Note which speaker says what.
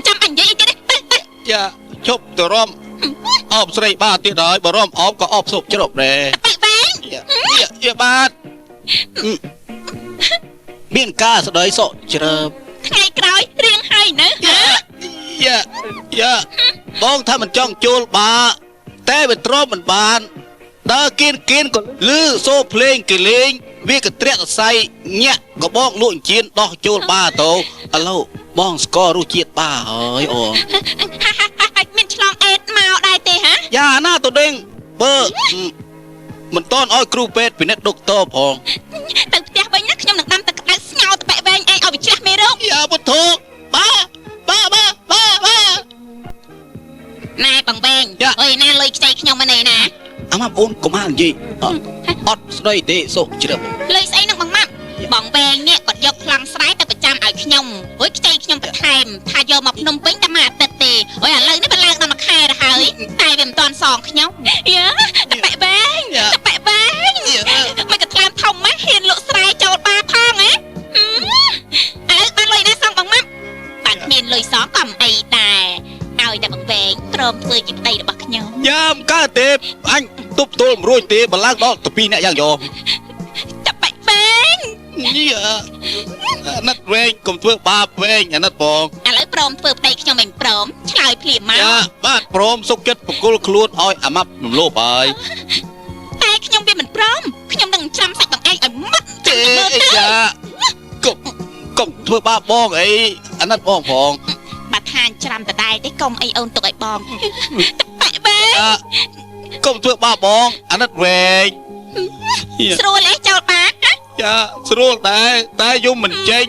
Speaker 1: ចាំអញនិយាយអីទៀតទេ
Speaker 2: យ៉ាឈប់ទៅរំអបស្រីបាទទៀតហើយបើរំអបក៏អបសុបជ្រប់ដែរ
Speaker 1: បែកបែង
Speaker 2: យ៉ាបាទមានការស្ដីសក់ជ្រើប
Speaker 1: ថ្ងៃក្រោយរៀងហើយនៅ
Speaker 2: យ៉ាបងថាមិនចង់ចូលបាតែវាទ្រាំមិនបានដើរគៀនក៏លឺសូភ្លេងគេលេងវាកត្រាក់កសៃញាក់ក៏បងលក់អញ្ជៀនដោះចូលបាទៅឥឡូវបងស្គាល់រសជាតិបាហើយអូ
Speaker 1: មានឆ្លងអេតមកដែរទេហ៎
Speaker 2: យ៉ាណាទៅដេញបើមិនតន់ឲ្យគ្រូពេទ្យពិនិត្យដុកទ័រផង
Speaker 1: ទៅផ្ទះវិញណាខ្ញុំនឹងដាំទឹកក្តៅស្ងោរទៅបែកវែងឯងឲ្យវាជ្រះមេរោគ
Speaker 2: យ៉ាពុទ្ធបា
Speaker 1: ណែបងវែងអើយណាលុយខ្ចីខ្ញុំមកនេះណា
Speaker 2: អាម៉ាប់អូនកុំហានិយាយអត់ស្ដីទេសុកជ្រឹប
Speaker 1: លុយស្អីនឹងបងម៉ាប់បងវែងនេះគាត់យកប្លង់ស្រែទៅប្រចាំឲ្យខ្ញុំអើយខ្ចីខ្ញុំបន្ថែមថាយកមកភ្នំពេញតែមួយអាទិត្យទេអើយឥឡូវនេះបើឡើងដល់មួយខែទៅហើយតែវាមិនទាន់សងខ្ញុំយ៉ាតែបែកវែងមិនក៏ថ្លើមធំម៉េះហ៊ានលក់ស្រែចូលបាផងហ៎ឥឡូវបានលុយណាសងបងម៉ាប់បានគ្មានលុយសងក៏មិនអីដែរឲ្យតែបងវែងព្រមធ្វើជាប្តីរបស់ខ្ញុំ
Speaker 2: យ៉ាមកើតទេអញទប់ទល់មិនរួចទេបើឡើងដល់ទៅ2នាក់យ៉ាងយក
Speaker 1: តែបែកវែង
Speaker 2: យ៉ាអាណិតវែងកុំធ្វើបាបវែងអាណិតបង
Speaker 1: ឥឡូវព្រមធ្វើប្តីខ្ញុំមិនព្រមឆ្លើយភ្លាមមក
Speaker 2: យ៉ាបាទព្រមសុកចិត្តបកុលខ្លួនឲ្យអាម៉ាប់រំលោភហើយ
Speaker 1: តែខ្ញុំវាមិនព្រមខ្ញុំនឹងច្រាំសាច់បងឯងឲ្យម៉ត់
Speaker 2: ទេយ៉ាកុំធ្វើបាបបងអីអាណិតបងផង
Speaker 1: បាត់ថាច្រាំតដែរទេកុំអីអូនទុកឲ្យបងបែកវែង
Speaker 2: កុំធ្វើបាបបងអាណិតវែង
Speaker 1: ស្រួលអីចូលបា
Speaker 2: យ៉ាស្រួលតែយំមិនចេញ